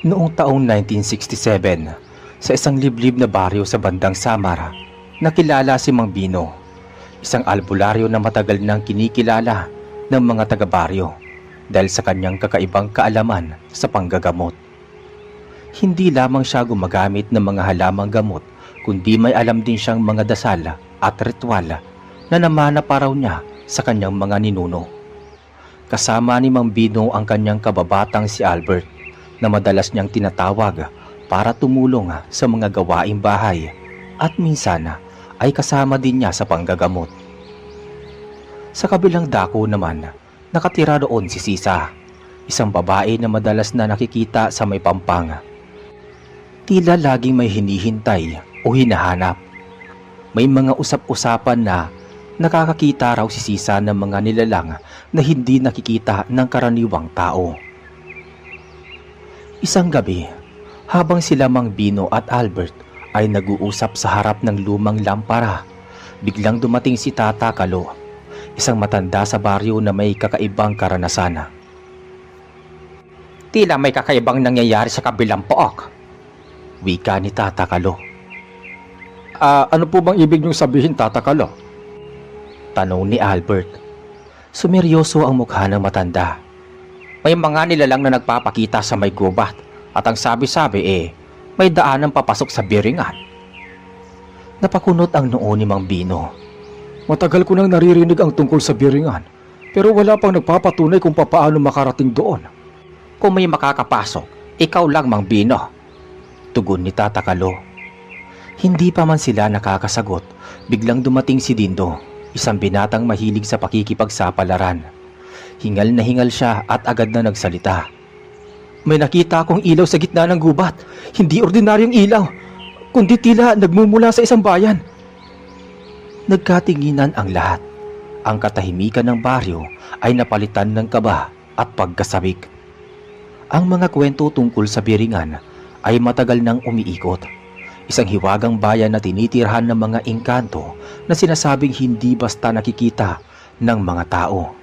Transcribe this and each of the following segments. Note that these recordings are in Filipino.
Noong taong 1967, sa isang liblib na baryo sa bandang Samar, nakilala si Mang Bino, isang albularyo na matagal nang kinikilala ng mga taga-baryo dahil sa kanyang kakaibang kaalaman sa panggagamot. Hindi lamang siya gumagamit ng mga halamang gamot, kundi may alam din siyang mga dasal at ritual na namana pa raw niya sa kanyang mga ninuno. Kasama ni Mang Bino ang kanyang kababatang si Albert, na madalas niyang tinatawag para tumulong sa mga gawaing bahay at minsan ay kasama din niya sa panggagamot. Sa kabilang dako naman, nakatira doon si Sisa, isang babae na madalas na nakikita sa may pampang. Tila laging may hinihintay o hinahanap. May mga usap-usapan na nakakakita raw si Sisa ng mga nilalang na hindi nakikita ng karaniwang tao. Isang gabi, habang sila Mang Bino at Albert ay nag-uusap sa harap ng lumang lampara, biglang dumating si Tata Kalo, isang matanda sa baryo na may kakaibang karanasan. Tila may kakaibang nangyayari sa kabilang pook. Wika ni Tata Kalo. Ano po bang ibig niyong sabihin, Tata Kalo? Tanong ni Albert. Sumeryoso ang mukha ng matanda. May mga nilalang na nagpapakita sa may gubat at ang sabi-sabi may daanan papasok sa biringan. Napakunot ang noo ni Mang Bino. Matagal ko nang naririnig ang tungkol sa biringan, pero wala pang nagpapatunay kung papaano makarating doon. Kung may makakapasok, ikaw lang, Mang Bino. Tugon ni Tata Kalo. Hindi pa man sila nakakasagot, biglang dumating si Dindo, isang binatang mahilig sa pakikipagsapalaran. Hingal na hingal siya at agad na nagsalita. May nakita akong ilaw sa gitna ng gubat. Hindi ordinaryong ilaw, kundi tila nagmumula sa isang bayan. Nagkatinginan ang lahat. Ang katahimikan ng baryo ay napalitan ng kaba at pagkasabik. Ang mga kwento tungkol sa biringan ay matagal nang umiikot. Isang hiwagang bayan na tinitirhan ng mga engkanto na sinasabing hindi basta nakikita ng mga tao.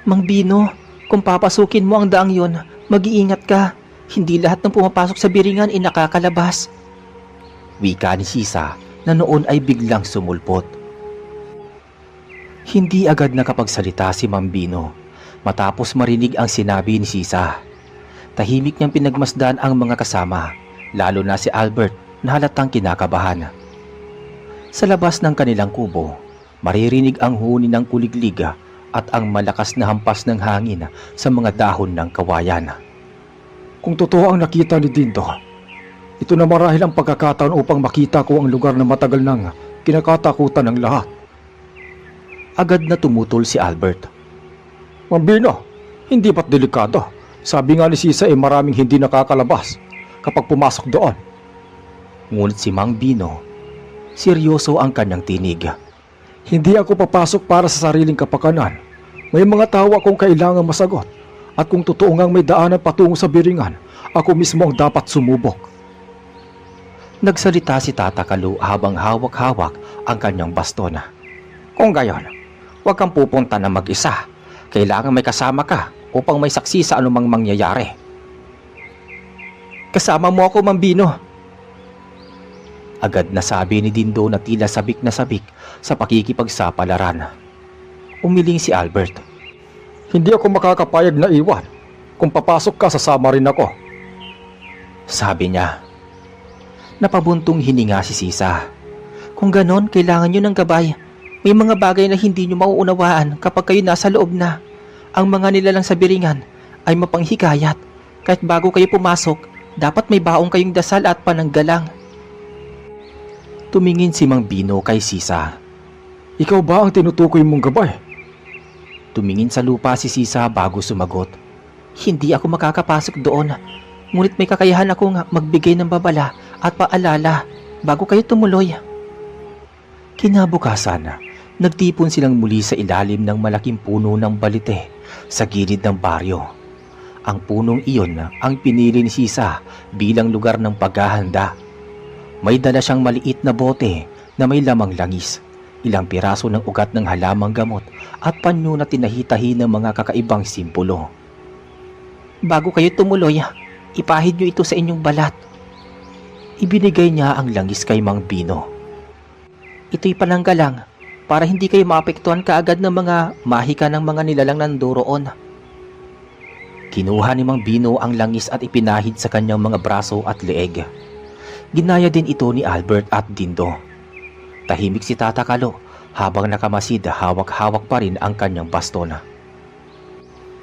Mang Bino, kung papasukin mo ang daang yon, mag-iingat ka. Hindi lahat ng pumapasok sa biringan ay nakakalabas. Wika ni Sisa na noon ay biglang sumulpot. Hindi agad nakapagsalita si Mang Bino matapos marinig ang sinabi ni Sisa. Tahimik niyang pinagmasdan ang mga kasama, lalo na si Albert na halatang kinakabahan. Sa labas ng kanilang kubo, maririnig ang huni ng kuliglig at ang malakas na hampas ng hangin sa mga dahon ng kawayan. Kung totoo ang nakita ni Dindo, ito na marahil ang pagkakataon upang makita ko ang lugar na matagal nang kinakatakutan ng lahat. Agad na tumutol si Albert. Mang Bino, hindi ba't delikado? Sabi nga ni Sisa maraming hindi nakakalabas kapag pumasok doon. Ngunit si Mang Bino, seryoso ang kanyang tinig. Hindi ako papasok para sa sariling kapakanan. May mga tao akong kailangang masagot. At kung totoo ngang may daanan patungo sa biringan, ako mismo ang dapat sumubok. Nagsalita si Tata Kalo habang hawak-hawak ang kanyang baston. Kung gayon, huwag kang pupunta na mag-isa. Kailangan may kasama ka upang may saksi sa anumang mangyayari. Kasama mo ako, Mang Bino. Agad na sabi ni Dindo na tila sabik na sabik sa pakikipagsapalaran. Umiling si Albert. Hindi ako makakapayag na iwan. Kung papasok ka, sasama rin ako. Sabi niya. Napabuntong hininga si Sisa. Kung ganon, kailangan nyo ng gabay. May mga bagay na hindi nyo mauunawaan kapag kayo nasa loob na. Ang mga nilalang sa biringan ay mapanghikayat. Kahit bago kayo pumasok, dapat may baong kayong dasal at pananggalang. Tumingin si Mang Bino kay Sisa. Ikaw ba ang tinutukoy mong gabay? Tumingin sa lupa si Sisa bago sumagot. Hindi ako makakapasok doon. Ngunit may kakayahan akong magbigay ng babala at paalala bago kayo tumuloy. Kinabukasan, nagtipon silang muli sa ilalim ng malaking puno ng balite sa gilid ng baryo. Ang punong iyon ang pinili ni Sisa bilang lugar ng paghahanda. May dala siyang maliit na bote na may lamang langis, ilang piraso ng ugat ng halamang gamot at panyo na tinahitahi ng mga kakaibang simpolo. Bago kayo tumuloy, Ipahid niyo ito sa inyong balat. Ibinigay niya ang langis kay Mang Bino. Ito'y pananggalang para hindi kayo maapektuhan kaagad ng mga mahika ng mga nilalang nandoroon. Kinuha ni Mang Bino ang langis at ipinahid sa kanyang mga braso at leeg. Ginaya din ito ni Albert at Dindo. Tahimik si Tata Kalo habang nakamasid hawak-hawak pa rin ang kanyang baston.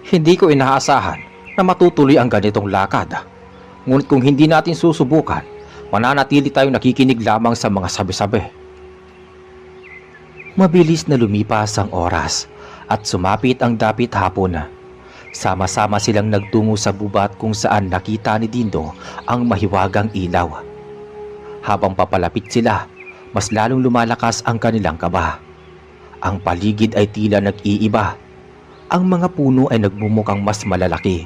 Hindi ko inaasahan na matutuloy ang ganitong lakad. Ngunit kung hindi natin susubukan, mananatili tayong nakikinig lamang sa mga sabi-sabi. Mabilis na lumipas ang oras at sumapit ang dapit hapon. Sama-sama silang nagtungo sa gubat kung saan nakita ni Dindo ang mahiwagang ilaw. Habang papalapit sila, mas lalong lumalakas ang kanilang kaba. Ang paligid ay tila nag-iiba. Ang mga puno ay nagmumukhang mas malalaki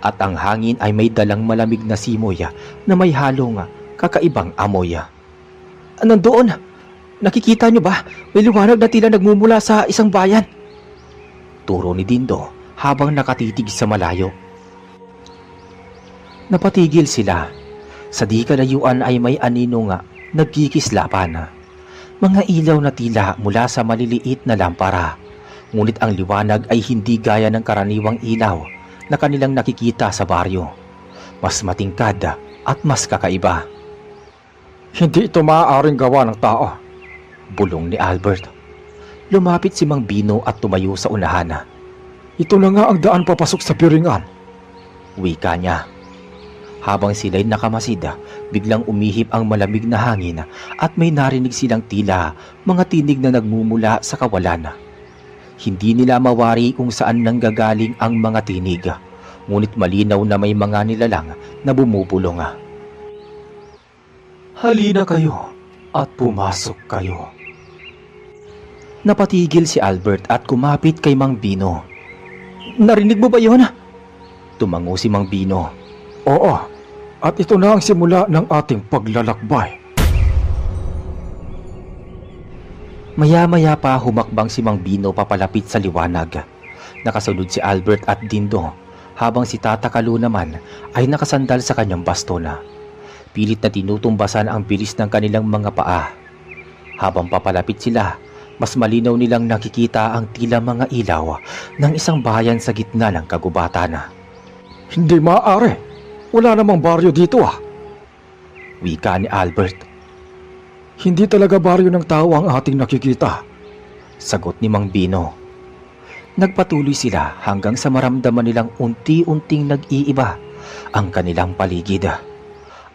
at ang hangin ay may dalang malamig na simoy na may halong kakaibang amoy. Nandoon! Nakikita niyo ba? May liwanag na tila nagmumula sa isang bayan. Turo ni Dindo habang nakatitig sa malayo. Napatigil sila. Sa di kalayuan ay may anino nga nagkikislapan. Mga ilaw na tila mula sa maliliit na lampara. Ngunit ang liwanag ay hindi gaya ng karaniwang ilaw na kanilang nakikita sa baryo. Mas matingkad at mas kakaiba. Hindi ito maaaring gawa ng tao. Bulong ni Albert. Lumapit si Mang Bino at tumayo sa unahan. Ito na nga ang daan papasok sa biringan. Wika niya. Habang sila'y nakamasid, biglang umihip ang malamig na hangin at may narinig silang tila mga tinig na nagmumula sa kawalan. Hindi nila mawari kung saan nanggagaling ang mga tinig, ngunit malinaw na may mga nilalang na bumubulong. Halina kayo at pumasok kayo. Napatigil si Albert at kumapit kay Mang Bino. Narinig mo ba yon? Tumango si Mang Bino. Oo, at ito na ang simula ng ating paglalakbay. Maya-maya pa humakbang si Mang Bino papalapit sa liwanag. Nakasunod si Albert at Dindo, habang si Tata Kalo naman ay nakasandal sa kanyang bastona. Pilit na tinutumbasan ang bilis ng kanilang mga paa. Habang papalapit sila, mas malinaw nilang nakikita ang tila mga ilaw ng isang bayan sa gitna ng kagubatan. Hindi maaari. Wala namang baryo dito Wika ni Albert. Hindi talaga baryo ng tao ang ating nakikita. Sagot ni Mang Bino. Nagpatuloy sila hanggang sa maramdaman nilang unti-unting nag-iiba ang kanilang paligid.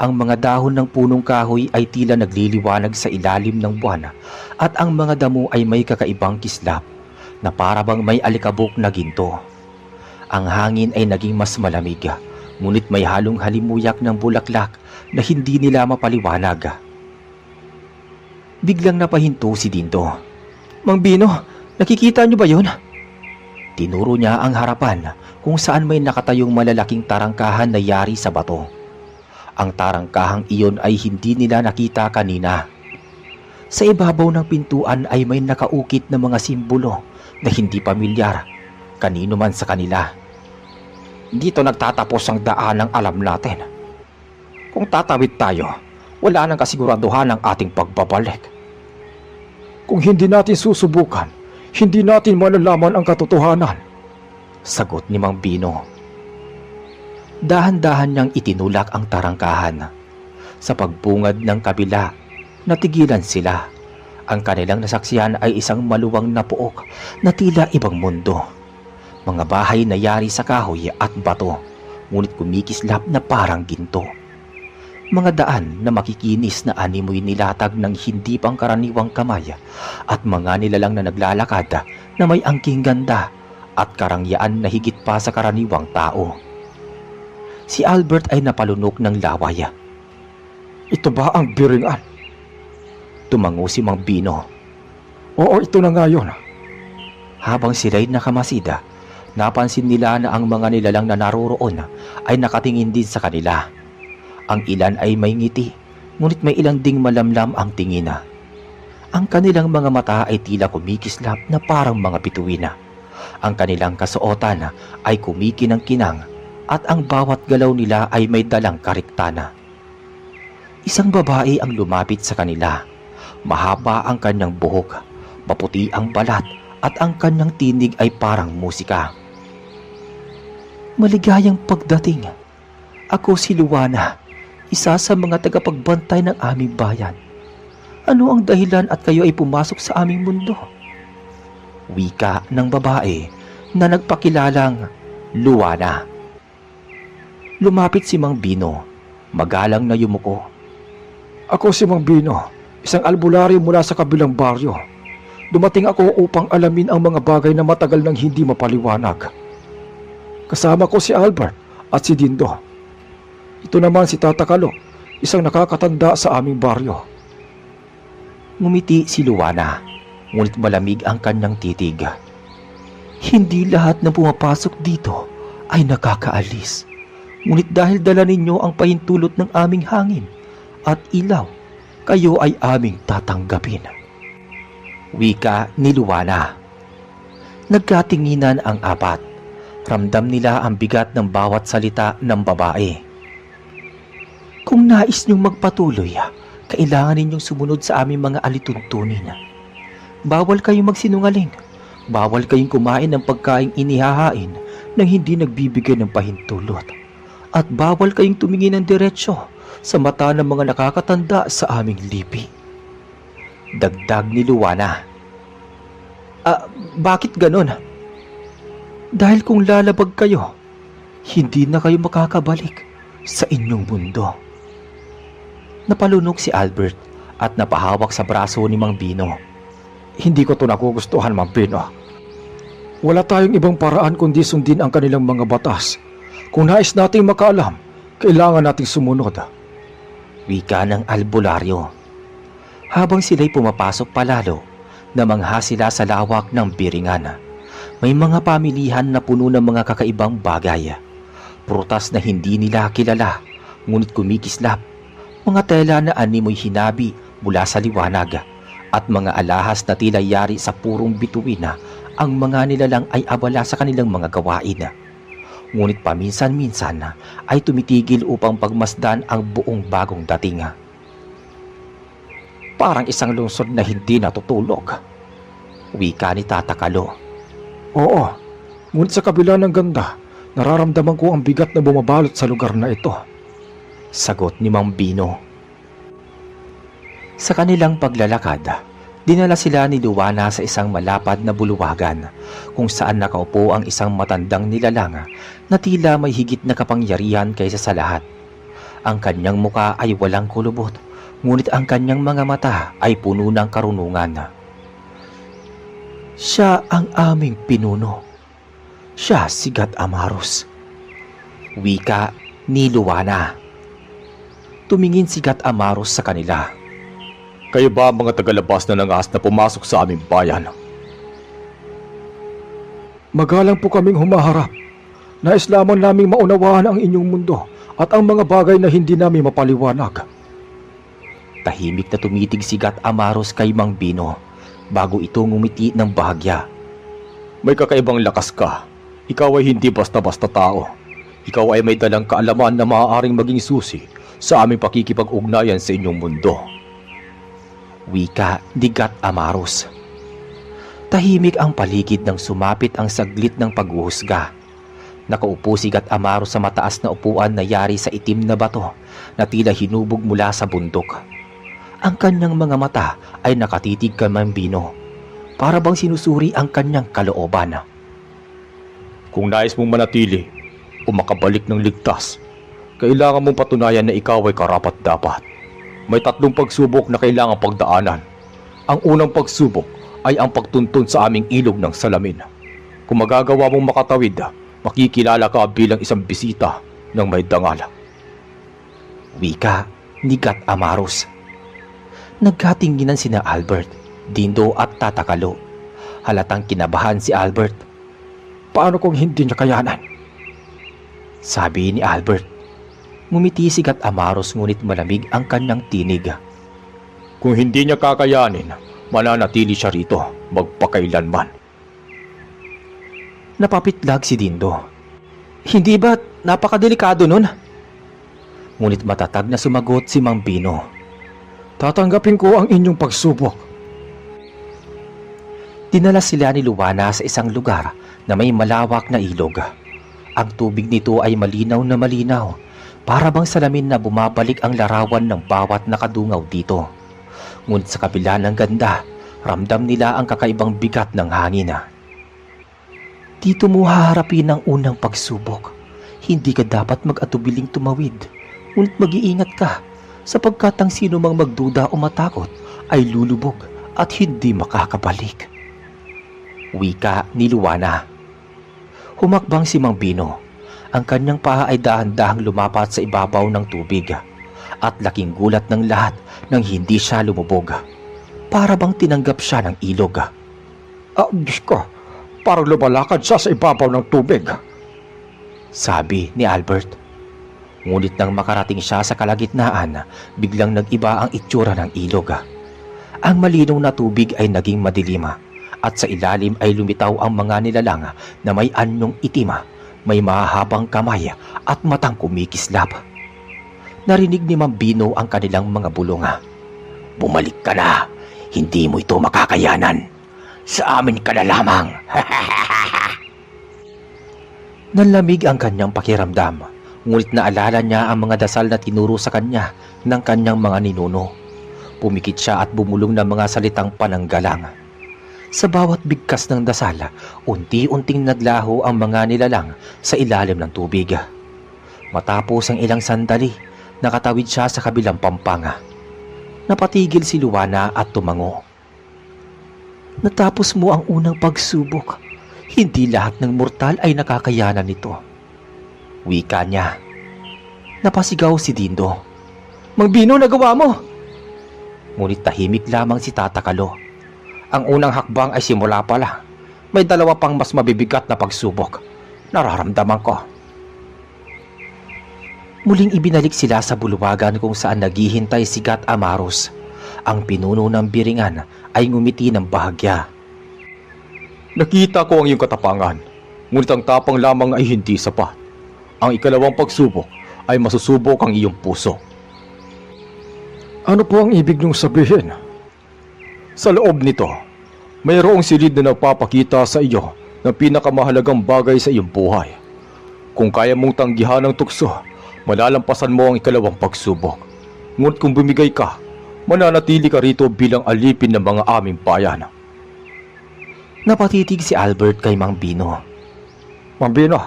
Ang mga dahon ng punong kahoy ay tila nagliliwanag sa ilalim ng buwan at ang mga damo ay may kakaibang kislap na parabang may alikabok na ginto. Ang hangin ay naging mas malamig, ngunit may halong halimuyak ng bulaklak na hindi nila mapaliwanag. Biglang napahinto si Dindo. Mang Bino, nakikita niyo ba yon? Tinuro niya ang harapan kung saan may nakatayong malalaking tarangkahan na yari sa bato. Ang tarangkahang iyon ay hindi nila nakita kanina. Sa ibabaw ng pintuan ay may nakaukit na mga simbolo na hindi pamilyar kanino man sa kanila. Dito nagtatapos ang daan ng alam natin. Kung tatawid tayo, wala nang kasiguraduhan ang ating pagbabalik. Kung hindi natin susubukan, hindi natin malalaman ang katotohanan. Sagot ni Mang Bino. Dahan-dahan niyang itinulak ang tarangkahan. Sa pagbungad ng kabila, natigilan sila. Ang kanilang nasaksihan ay isang maluwang na puok na tila ibang mundo. Mga bahay na yari sa kahoy at bato, ngunit kumikislap na parang ginto. Mga daan na makikinis na animoy nilatag ng hindi pangkaraniwang kamay at mga nilalang na naglalakad na may angking ganda at karangyaan na higit pa sa karaniwang tao. Si Albert ay napalunok ng laway. Ito ba ang biringan? Tumango si Mang Bino. Oo, ito na nga yun. Habang sila'y nakamasida, napansin nila na ang mga nilalang na naroroon ay nakatingin din sa kanila. Ang ilan ay may ngiti, ngunit may ilan ding malamlam ang tingin. Ang kanilang mga mata ay tila kumikislap na parang mga bituin. Ang kanilang kasuotan ay kumikinang-kinang at ang bawat galaw nila ay may dalang kariktana. Isang babae ang lumapit sa kanila. Mahaba ang kanyang buhok, maputi ang balat at ang kanyang tinig ay parang musika. Maligayang pagdating. Ako si Luana, isa sa mga tagapagbantay ng aming bayan. Ano ang dahilan at kayo ay pumasok sa aming mundo? Wika ng babae na nagpakilalang Luana. Lumapit si Mang Bino, magalang na yumuko. Ako si Mang Bino, isang albularyo mula sa kabilang baryo. Dumating ako upang alamin ang mga bagay na matagal nang hindi mapaliwanag. Kasama ko si Albert at si Dindo. Ito naman si Tata Kalo, isang nakakatanda sa aming baryo. Ngumiti si Luana, ngunit malamig ang kanyang titig. Hindi lahat na pumapasok dito ay nakakaalis. Ngunit dahil dala ninyo ang pahintulot ng aming hangin at ilaw, kayo ay aming tatanggapin. Wika ni Luana. Nagkatinginan ang apat. Ramdam nila ang bigat ng bawat salita ng babae. Kung nais niyong magpatuloy, kailangan ninyong sumunod sa aming mga alituntunin. Bawal kayong magsinungaling. Bawal kayong kumain ng pagkaing inihahain nang hindi nagbibigay ng pahintulot. At bawal kayong tumingin ng diretsyo sa mata ng mga nakakatanda sa aming lipi. Dagdag ni Luana. Bakit ganon? Dahil kung lalabag kayo, hindi na kayo makakabalik sa inyong mundo. Napalunok si Albert at napahawak sa braso ni Mang Bino. Hindi ko ito nagugustuhan, Mang Bino. Wala tayong ibang paraan kundi sundin ang kanilang mga batas. Kung nais nating makaalam, kailangan nating sumunod. Wika ng albularyo. Habang sila'y pumapasok palalo, namangha sila sa lawak ng biringan. May mga pamilihan na puno ng mga kakaibang bagay. Prutas na hindi nila kilala, ngunit kumikislap. Mga tela na animoy hinabi mula sa liwanag. At mga alahas na tila yari sa purong bituin. Ang mga nilalang ay abala sa kanilang mga gawain. Ngunit paminsan-minsan ay tumitigil upang pagmasdan ang buong bagong dating. Parang isang lungsod na hindi natutulog. Wika ni Tata Kalo. Oo, ngunit sa kabila ng ganda, nararamdaman ko ang bigat na bumabalot sa lugar na ito. Sagot ni Mang Bino. Sa kanilang paglalakad, dinala sila ni Luana sa isang malapad na buluwagan kung saan nakaupo ang isang matandang nilalang na tila may higit na kapangyarihan kaysa sa lahat. Ang kanyang muka ay walang kulubot, ngunit ang kanyang mga mata ay puno ng karunungan. Siya ang aming pinuno. Siya si Gat Amaros. Wika ni Luana. Tumingin si Gat Amaros sa kanila. Kayo ba mga tagalabas na nangas na pumasok sa aming bayan? Magalang po kaming humaharap. Nais lamang naming maunawaan ang inyong mundo at ang mga bagay na hindi namin mapaliwanag. Tahimik na tumitig si Gat Amaros kay Mang Bino bago ito ngumiti ng bahagya. May kakaibang lakas ka. Ikaw ay hindi basta-basta tao. Ikaw ay may dalang kaalaman na maaaring maging susi sa aming pakikipag-ugnayan sa inyong mundo. Wika ni Gat Amaros. Tahimik ang paligid nang sumapit ang saglit ng paghuhusga. Nakaupo si Gat Amaros sa mataas na upuan na yari sa itim na bato na tila hinubog mula sa bundok. Ang kanyang mga mata ay nakatitig kay Mang Bino, para bang sinusuri ang kanyang kalooban. Kung nais mong manatili o makabalik ng ligtas, kailangan mong patunayan na ikaw ay karapat-dapat. May 3 pagsubok na kailangang pagdaanan. Ang unang pagsubok ay ang pagtuntun sa aming ilog ng salamin. Kung magagawa mong makatawid, makikilala ka bilang isang bisita ng may dangal. Wika ni Gat Amaros. Nagkatinginan sina Albert, Dindo at Tata Kalo. Halatang kinabahan si Albert. Paano kung hindi niya kayanan? Sabi ni Albert. Ngumiti si Gat Amaros ngunit malamig ang kanyang tinig. Kung hindi niya kakayanin, mananatili siya rito magpakailanman. Napapitlag si Dindo. Hindi ba't napakadelikado nun. Ngunit matatag na sumagot si Mang Bino. Tatanggapin ko ang inyong pagsubok. Dinala sila ni Luana sa isang lugar na may malawak na ilog. Ang tubig nito ay malinaw na malinaw, para bang salamin na bumabalik ang larawan ng bawat nakadungaw dito. Ngunit sa kabila ng ganda, ramdam nila ang kakaibang bigat ng hangin. Dito mo haharapin ang unang pagsubok. Hindi ka dapat mag-atubiling tumawid, ngunit mag-iingat ka, sapagkat ang sino mang magduda o matakot ay lulubog at hindi makakabalik. Wika ni Luana. Humakbang si Mang Bino. Ang kanyang paa ay dahan-dahang lumapat sa ibabaw ng tubig, at laking gulat ng lahat nang hindi siya lumubog. Para bang tinanggap siya ng ilog. Diyos ko, parang lumalakad siya sa ibabaw ng tubig. Sabi ni Albert. Ngunit nang makarating siya sa kalagitnaan, biglang nag-iba ang itsura ng ilog. Ang malinaw na tubig ay naging madilim, at sa ilalim ay lumitaw ang mga nilalang na may anyong itim, may mahabang kamay at matang kumikislap. Narinig ni Mang Bino ang kanilang mga bulong. Bumalik ka na, hindi mo ito makakayanan. Sa amin ka na lamang. Nanlamig ang kanyang pakiramdam, ngunit naalala niya ang mga dasal na tinuro sa kanya ng kanyang mga ninuno. Pumikit siya at bumulong ng mga salitang pananggalang. Sa bawat bigkas ng dasal, unti-unting naglaho ang mga nilalang sa ilalim ng tubig. Matapos ang ilang sandali, nakatawid siya sa kabilang pampanga. Napatigil si Luana at tumango. Natapos mo ang unang pagsubok. Hindi lahat ng mortal ay nakakayanan nito. Wika niya. Napasigaw si Dindo. Mang Bino, nagawa mo! Ngunit tahimik lamang si Tata Kalo. Ang unang hakbang ay simula pa lang. May dalawa pang mas mabibigat na pagsubok. Nararamdaman ko. Muling ibinalik sila sa bulwagan kung saan naghihintay si Gat Amaros. Ang pinuno ng biringan ay ngumiti ng bahagya. Nakita ko ang iyong katapangan, ngunit ang tapang lamang ay hindi sapat. Ang ikalawang pagsubok ay masusubok ang iyong puso. Ano po ang ibig niyong sabihin? Sa loob nito, mayroong silid na nagpapakita sa iyo ng pinakamahalagang bagay sa iyong buhay. Kung kaya mong tanggihan ang tukso, malalampasan mo ang ikalawang pagsubok. Ngunit kung bumigay ka, mananatili ka rito bilang alipin ng mga aming bayan. Napatitig si Albert kay Mang Bino. Mang Bino,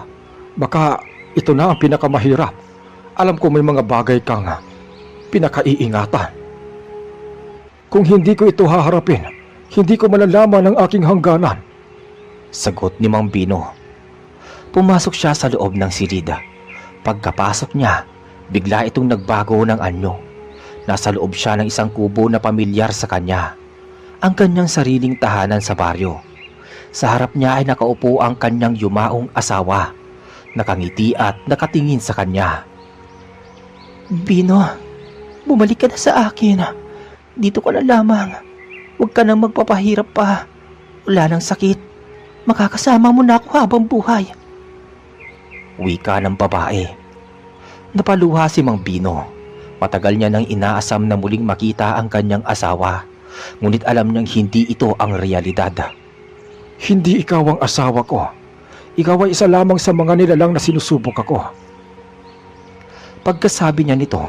baka ito na ang pinakamahirap. Alam ko may mga bagay kang pinakaiingatan. Kung hindi ko ito haharapin, hindi ko malalaman ang aking hangganan. Sagot ni Mang Bino. Pumasok siya sa loob ng silid. Pagkapasok niya, bigla itong nagbago ng anyo. Nasa loob siya ng isang kubo na pamilyar sa kanya. Ang kanyang sariling tahanan sa baryo. Sa harap niya ay nakaupo ang kanyang yumaong asawa. Nakangiti at nakatingin sa kanya. Bino, bumalik ka na sa akin. Dito ka na lamang. Huwag ka nang magpapahirap pa. Wala nang sakit. Makakasama mo na ako habang buhay. Wika ng babae. Napaluha si Mang Bino. Matagal niya nang inaasam na muling makita ang kanyang asawa. Ngunit alam niyang hindi ito ang realidad. Hindi ikaw ang asawa ko. Ikaw ay isa lamang sa mga nilalang na sinusubok ako. Pagkasabi niya nito,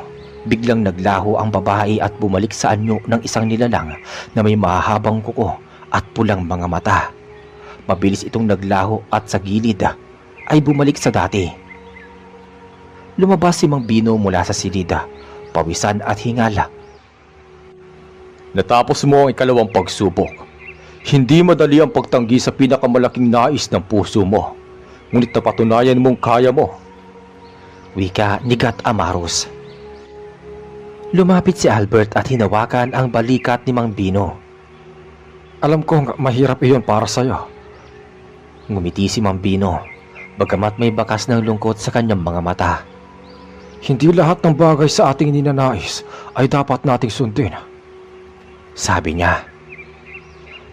biglang naglaho ang babae at bumalik sa anyo ng isang nilalang na may mahabang kuko at pulang mga mata. Mabilis itong naglaho at sa gilid ay bumalik sa dati. Lumabas si Mang Bino mula sa silid, pawisan at hingala. Natapos mo ang ikalawang pagsubok. Hindi madali ang pagtanggi sa pinakamalaking nais ng puso mo. Ngunit napatunayan mong kaya mo. Wika ni Gat Amaros. Lumapit si Albert at hinawakan ang balikat ni Mang Bino. Alam kong mahirap iyon para sa'yo. Ngumiti si Mang Bino, bagamat may bakas ng lungkot sa kanyang mga mata. Hindi lahat ng bagay sa ating ninanais ay dapat nating sundin. Sabi niya.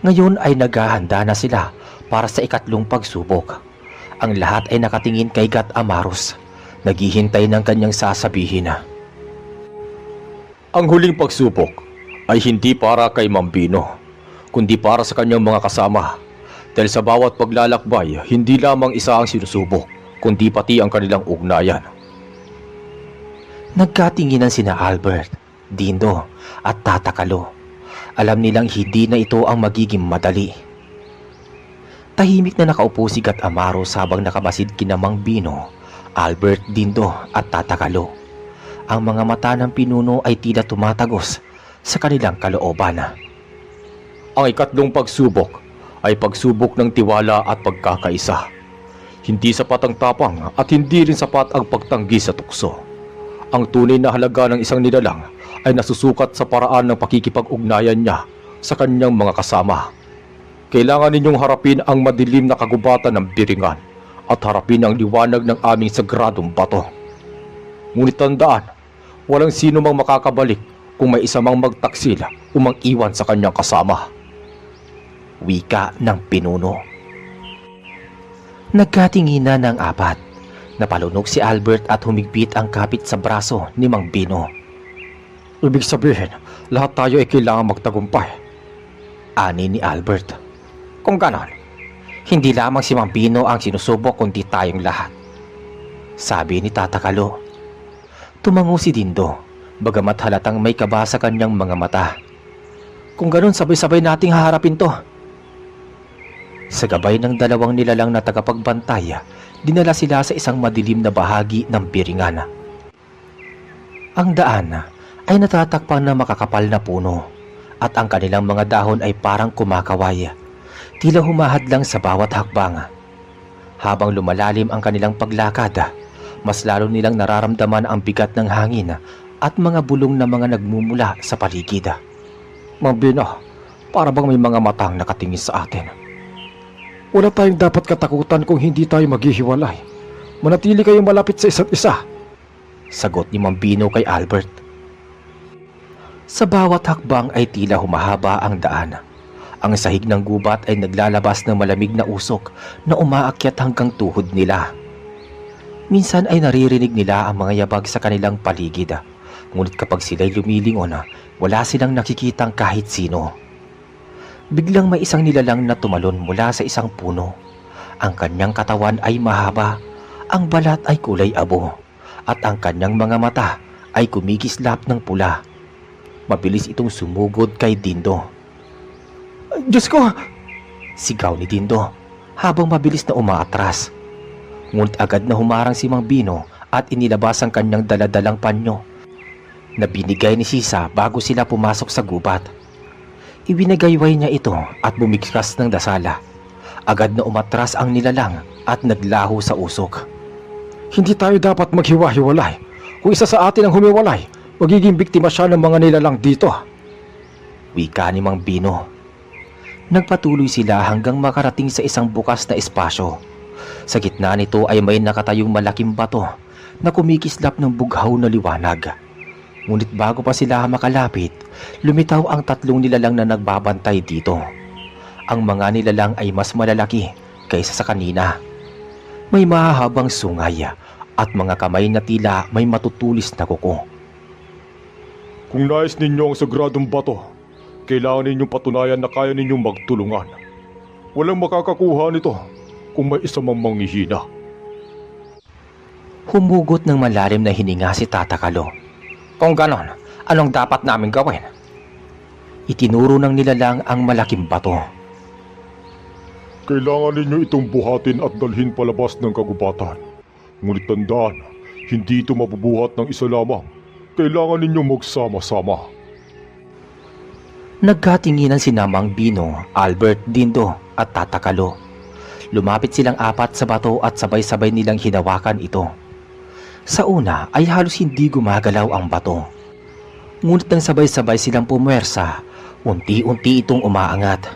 Ngayon ay naghahanda na sila para sa ikatlong pagsubok. Ang lahat ay nakatingin kay Gat Amaros. naghihintay ng kanyang sasabihin. Ang huling pagsubok ay hindi para kay Mambino, kundi para sa kanyang mga kasama. Dahil sa bawat paglalakbay, hindi lamang isa ang sinusubok, kundi pati ang kanilang ugnayan. Nagkatinginan sina Albert, Dindo at Tata Kalo. Alam nilang hindi na ito ang magiging madali. Tahimik na nakaupo si Gat Amaro habang nakabasid kina Mang Bino, Albert, Dindo at Tata Kalo. Ang mga mata ng pinuno ay tila tumatagos sa kanilang kalooban. Ang ikatlong pagsubok ay pagsubok ng tiwala at pagkakaisa. Hindi sapat ang tapang at hindi rin sapat ang pagtanggi sa tukso. Ang tunay na halaga ng isang nilalang ay nasusukat sa paraan ng pakikipag-ugnayan niya sa kanyang mga kasama. Kailangan ninyong harapin ang madilim na kagubatan ng biringan at harapin ang liwanag ng aming sagradong bato. Ngunit tandaan, walang sino mang makakabalik kung may isa mang magtaksil o mang-iwan sa kanyang kasama. Wika ng pinuno. Nagkatinginan ng apat. Napalunok si Albert at humigpit ang kapit sa braso ni Mang Bino. Ibig sabihin, lahat tayo ay kailangan magtagumpay. Ani ni Albert. Kung ganon, hindi lamang si Mang Bino ang sinusubok kundi tayong lahat. Sabi ni Tata Kalo. Tumango si Dindo, bagamat halatang may kaba sa kanyang mga mata. Kung ganon, sabay-sabay nating haharapin to. Sa gabay ng dalawang nilalang na tagapagbantay, dinala sila sa isang madilim na bahagi ng biringan. Ang daan ay natatakpan ng makakapal na puno at ang kanilang mga dahon ay parang kumakaway, tila humahad lang sa bawat hakbang. Habang lumalalim ang kanilang paglakad, mas lalo nilang nararamdaman ang bigat ng hangin at mga bulong na mga nagmumula sa paligid. Mang Bino, para bang may mga matang nakatingin sa atin? Wala tayong dapat katakutan kung hindi tayo maghihiwalay. Manatili kayong malapit sa isa't isa. Sagot ni Mang Bino kay Albert. Sa bawat hakbang ay tila humahaba ang daan. Ang sahig ng gubat ay naglalabas ng malamig na usok na umaakyat hanggang tuhod nila. Minsan ay naririnig nila ang mga yabag sa kanilang paligid. Ngunit kapag sila'y lumilingon, wala silang nakikitang kahit sino. Biglang may isang nilalang na tumalon mula sa isang puno. Ang kanyang katawan ay mahaba, ang balat ay kulay abo, at ang kanyang mga mata ay kumikislap ng pula. Mabilis itong sumugod kay Dindo. Diyos ko! Sigaw ni Dindo habang mabilis na umaatras. Ngunit agad na humarang si Mang Bino at inilabas ang kanyang daladalang panyo na binigay ni Sisa bago sila pumasok sa gubat. Ibinagayway niya ito at bumigkas ng dasala. Agad na umatras ang nilalang at naglaho sa usok. Hindi tayo dapat maghiwa-hiwalay. Kung isa sa atin ang humiwalay, magiging biktima siya ng mga nilalang dito. Wika ni Mang Bino. Nagpatuloy sila hanggang makarating sa isang bukas na espasyo. Sa gitna nito ay may nakatayong malaking bato na kumikislap ng bughaw na liwanag. Ngunit bago pa sila makalapit, lumitaw ang tatlong nilalang na nagbabantay dito. Ang mga nilalang ay mas malalaki kaysa sa kanina. May mahahabang sungay at mga kamay na tila may matutulis na kuko. Kung nais ninyo ang sagradong bato, kailangan ninyong patunayan na kaya ninyong magtulungan. Walang makakakuha nito kung may isa mang manghihina. Humugot ng malalim na hininga si Tata Kalo. Kung ganon, anong dapat namin gawin? Itinuro ng nilalang ang malaking bato. Kailangan ninyo itong buhatin at dalhin palabas ng kagubatan. Ngunit tandaan, hindi ito mabubuhat ng isa lamang. Kailangan ninyong magsama-sama. Nagkatinginan si Mang Bino, Albert, Dindo at Tata Kalo. Lumapit silang apat sa bato at sabay-sabay nilang hinawakan ito. Sa una ay halos hindi gumagalaw ang bato. Ngunit nang sabay-sabay silang pumwersa, unti-unti itong umaangat.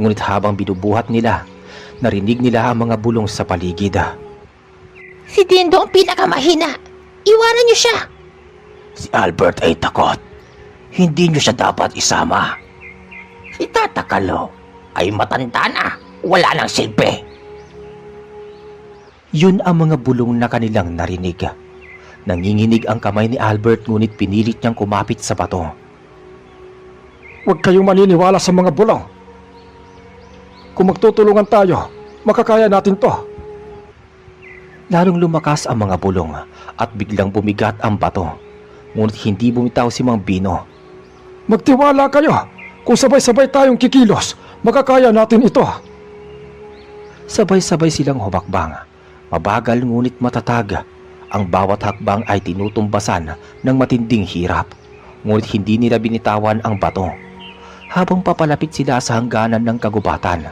Ngunit habang binubuhat nila, narinig nila ang mga bulong sa paligid. Si Dindo ang pinakamahina. Iwanan niyo siya. Si Albert ay takot. Hindi niyo siya dapat isama. Si Tata Kalo ay matanda na. Wala nang silbi. Yun ang mga bulong na kanilang narinig. Nanginginig ang kamay ni Albert ngunit pinilit niyang kumapit sa bato. Huwag kayong maniniwala sa mga bulong. Kung magtutulungan tayo, makakaya natin to. Lalong lumakas ang mga bulong at biglang bumigat ang bato. Ngunit hindi bumitaw si Mang Bino. Magtiwala kayo. Kung sabay-sabay tayong kikilos, makakaya natin ito. Sabay-sabay silang humakbang. Mabagal ngunit matatag. Ang bawat hakbang ay tinutumbasan ng matinding hirap. Ngunit hindi nila binitawan ang bato. Habang papalapit sila sa hangganan ng kagubatan.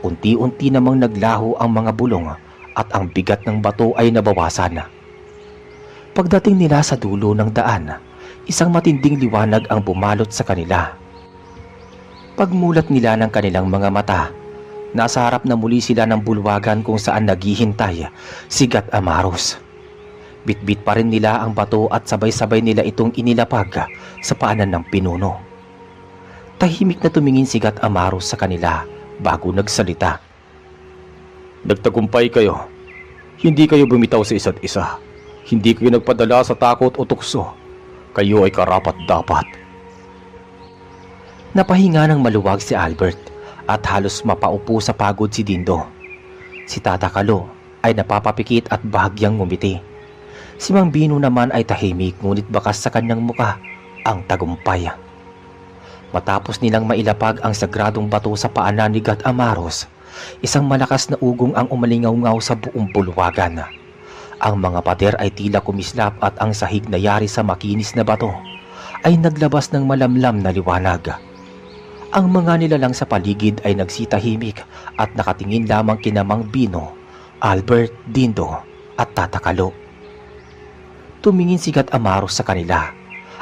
Unti-unti namang naglaho ang mga bulong at ang bigat ng bato ay nabawasan. Pagdating nila sa dulo ng daan, isang matinding liwanag ang bumalot sa kanila. Pagmulat nila ng kanilang mga mata, nasa harap na muli sila ng bulwagan kung saan naghihintay si Gat Amaros. Bitbit pa rin nila ang bato at sabay-sabay nila itong inilapag sa paanan ng pinuno. Tahimik na tumingin si Gat Amaros sa kanila bago nagsalita. Nagtagumpay kayo. Hindi kayo bumitaw sa isa't isa. Hindi kayo nagpadala sa takot o tukso. Kayo ay karapat-dapat. Napahinga ng maluwag si Albert at halos mapaupo sa pagod si Dindo. Si Tata Kalo ay napapapikit at bahagyang ngumiti. Si Mang Bino naman ay tahimik ngunit bakas sa kanyang muka ang tagumpay. Matapos nilang mailapag ang sagradong bato sa paanan ni Gat Amaros, isang malakas na ugong ang umalingaw-ngaw sa buong bulwagan. Ang mga pader ay tila kumislap at ang sahig na yari sa makinis na bato ay naglabas ng malamlam na liwanag. Ang mga nilalang sa paligid ay nagsitahimik at nakatingin lamang kina Mang Bino, Albert, Dindo at Tata Kalo. Tumingin si Gat Amaros sa kanila.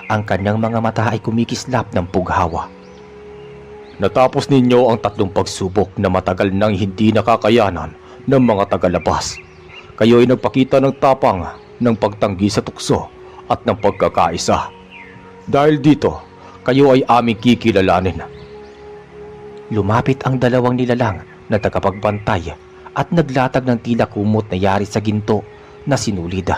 Ang kanyang mga mata ay kumikislap ng pughawa. Natapos ninyo ang 3 pagsubok na matagal nang hindi nakakayanan ng mga tagalabas. Kayo ay nagpakita ng tapang, ng pagtanggi sa tukso at ng pagkakaisa. Dahil dito, kayo ay aming kikilalanin. Lumapit ang dalawang nilalang na tagapagbantay at naglatag ng tila kumot na yari sa ginto na sinulid.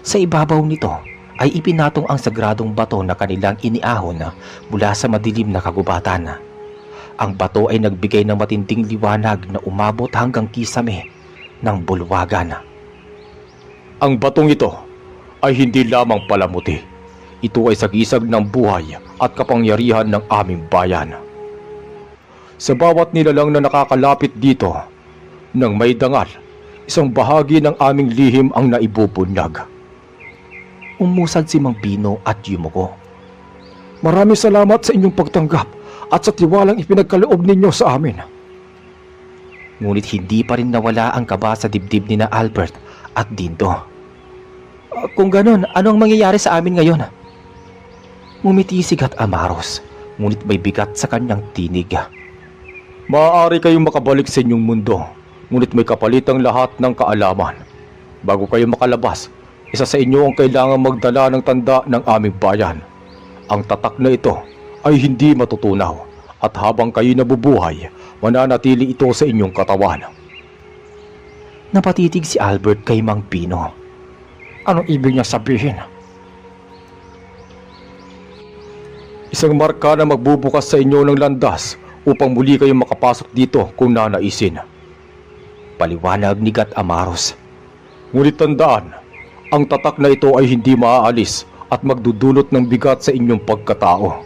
Sa ibabaw nito ay ipinatong ang sagradong bato na kanilang iniahon mula sa madilim na kagubatan. Ang bato ay nagbigay ng matinding liwanag na umabot hanggang kisame ng bulwagan. Ang batong ito ay hindi lamang palamuti. Ito ay sagisag ng buhay at kapangyarihan ng aming bayan. Sa bawat nilalang na nakakalapit dito, nang may dangal, isang bahagi ng aming lihim ang naibubunyag. Umusad si Mang Bino at yumuko. Maraming salamat sa inyong pagtanggap at sa tiwalang ipinagkaloob ninyo sa amin. Ngunit hindi pa rin nawala ang kaba sa dibdib ni na Albert at Dindo. Kung ganon, ano ang mangyayari sa amin ngayon? Ngumiti si Gat Amaros, ngunit may bigat sa kanyang tinig. Maaari kayong makabalik sa inyong mundo, ngunit may kapalitang lahat ng kaalaman. Bago kayo makalabas, isa sa inyo ang kailangang magdala ng tanda ng aming bayan. Ang tatak na ito ay hindi matutunaw at habang kayo nabubuhay, mananatili ito sa inyong katawan. Napatitig si Albert kay Mang Bino. Anong ibig niya sabihin? Isang marka na magbubukas sa inyo ng landas upang muli kayong makapasok dito kung nanaisin. Paliwanag ni Gat Amaros. Ngunit tandaan, ang tatak na ito ay hindi maaalis at magdudulot ng bigat sa inyong pagkatao.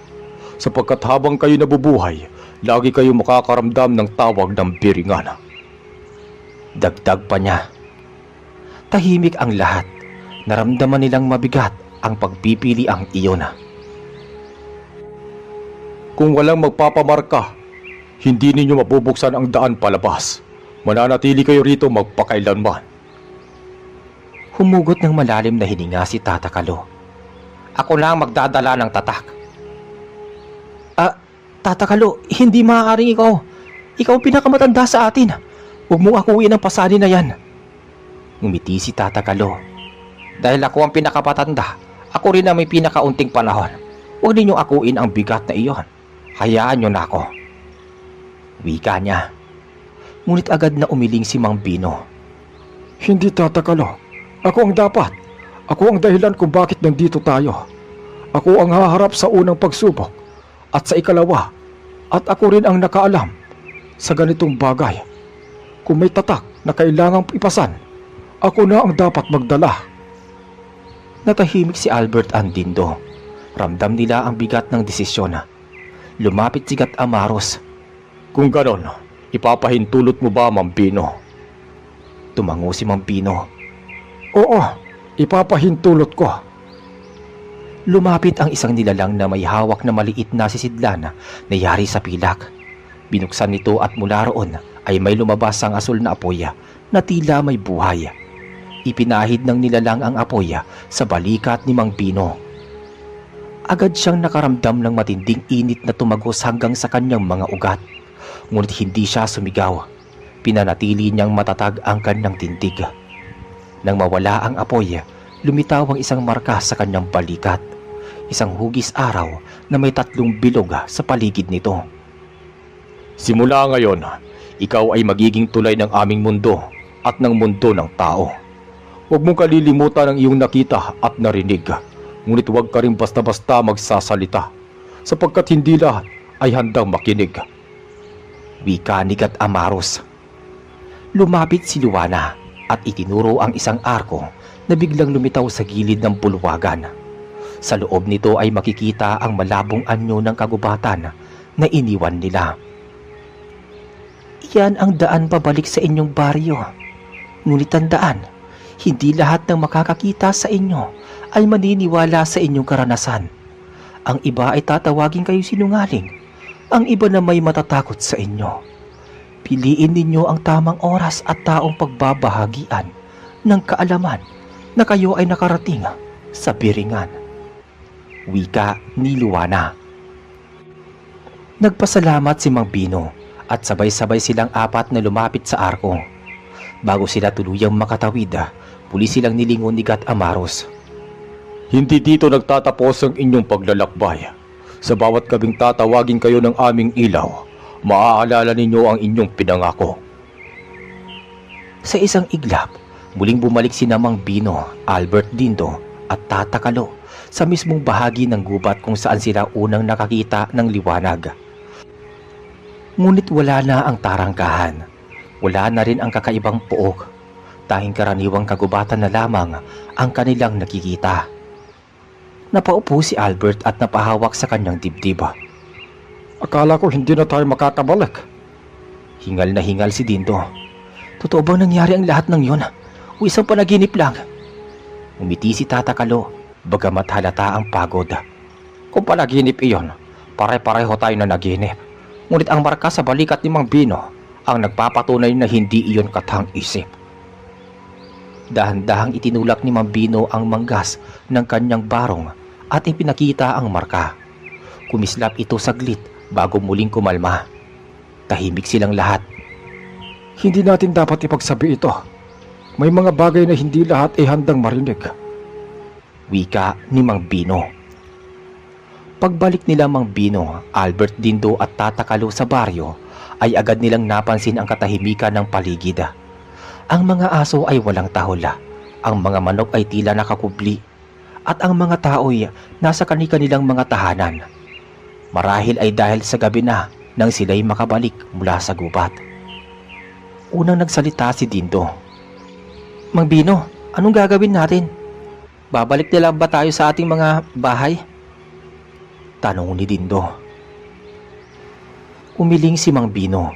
Sapagkat habang kayo nabubuhay, lagi kayo makakaramdam ng tawag ng biringan. Dagdag pa niya. Tahimik ang lahat. Naramdaman nilang mabigat ang pagpipili ang iyon. Kung walang magpapamarka, hindi ninyo mabubuksan ang daan palabas. Mananatili kayo rito magpakailanman. Humugot ng malalim na hininga si Tata Kalo. Ako lang magdadala ng tatak. Tata Kalo, hindi maaaring ikaw. Ikaw ang pinakamatanda sa atin. Huwag mong akuin ang pasali na yan. Ngumiti si Tata Kalo. Dahil ako ang pinakapatanda, ako rin ang may pinakaunting panahon. Huwag ninyong akuin ang bigat na iyon. Hayaan nyo na ako. Wika niya. Ngunit agad na umiling si Mang Bino. Hindi, Tata Kalo. Ako ang dapat. Ako ang dahilan kung bakit nandito tayo. Ako ang haharap sa unang pagsubok at sa ikalawa. At ako rin ang nakaalam sa ganitong bagay. Kung may tatak na kailangang ipasan, ako na ang dapat magdala. Natahimik si Albert Andindo. Ramdam nila ang bigat ng desisyon. Lumapit si Gat Amaros. Kung ganon, ipapahintulot mo ba, Mang Bino? Tumango si Mang Bino. Oo, ipapahintulot ko. Lumapit ang isang nilalang na may hawak na maliit na sisidlan na yari sa pilak. Binuksan nito at mula roon ay may lumabas ang asul na apoy na tila may buhay. Ipinahid ng nilalang ang apoy sa balikat ni Mang Bino. Agad siyang nakaramdam ng matinding init na tumagos hanggang sa kanyang mga ugat. Ngunit hindi siya sumigaw. Pinanatili niyang matatag ang kanyang tindig. Nang mawala ang apoy, lumitaw ang isang marka sa kanyang balikat. Isang hugis araw na may 3 bilog sa paligid nito. Simula ngayon, ikaw ay magiging tulay ng aming mundo at ng mundo ng tao. Huwag mong kalilimutan ang iyong nakita at narinig. Ngunit huwag ka rin basta-basta magsasalita, sapagkat hindi lahat ay handang makinig. Wika ni Gat Amaros. Lumapit si Luana at itinuro ang isang arko na biglang lumitaw sa gilid ng bulwagan. Sa loob nito ay makikita ang malabong anyo ng kagubatan na iniwan nila. Yan ang daan pabalik sa inyong baryo. Ngunit tandaan, hindi lahat ng makakakita sa inyo ay maniniwala sa inyong karanasan. Ang iba ay tatawagin kayo sinungaling. Ang iba na may matatakot sa inyo. Piliin ninyo ang tamang oras at taong pagbabahagian ng kaalaman na kayo ay nakarating sa biringan. Wika ni Luana. Nagpasalamat si Mang Bino at sabay-sabay silang 4 na lumapit sa arko. Bago sila tuluyang makatawid, muli silang nilingon ni Gat Amaros. Hindi dito nagtatapos ang inyong paglalakbay. Sa bawat gabing tatawagin kayo ng aming ilaw, maaalala ninyo ang inyong pinangako. Sa isang iglap, muling bumalik sina Mang Bino, Albert Dindo at Tata Kalo sa mismong bahagi ng gubat kung saan sila unang nakakita ng liwanag. Ngunit wala na ang tarangkahan. Wala na rin ang kakaibang puok. Tanging karaniwang kagubatan na lamang ang kanilang nakikita. Napaupo si Albert at napahawak sa kanyang dibdib. Akala ko hindi na tayo makakabalik. Hingal na hingal si Dindo. Totoo bang nangyari ang lahat ng yun? O isang panaginip lang? Umiti si Tata Kalo, bagamat halata ang pagod. Kung panaginip iyon, pare-pareho tayo na naginip. Ngunit ang marka sa balikat ni Mang Bino ang nagpapatunay na hindi iyon katang-isip. Dahan-dahang itinulak ni Mang Bino ang manggas ng kanyang barong at ipinakita ang marka. Kumislap ito saglit bago muling kumalma. Tahimik silang lahat. Hindi natin dapat ipagsabi ito. May mga bagay na hindi lahat ay handang marinig. Wika ni Mang Bino. Pagbalik nila Mang Bino, Albert Dindo at Tata Kalo sa baryo, ay agad nilang napansin ang katahimikan ng paligid. Ang mga aso ay walang tahol, ang mga manok ay tila nakakubli, at ang mga tao'y nasa kani-kanilang mga tahanan. Marahil ay dahil sa gabi na nang sila'y makabalik mula sa gubat. Unang nagsalita si Dindo. Mang Bino, anong gagawin natin? Babalik na lang ba tayo sa ating mga bahay? Tanong ni Dindo. Umiling si Mang Bino.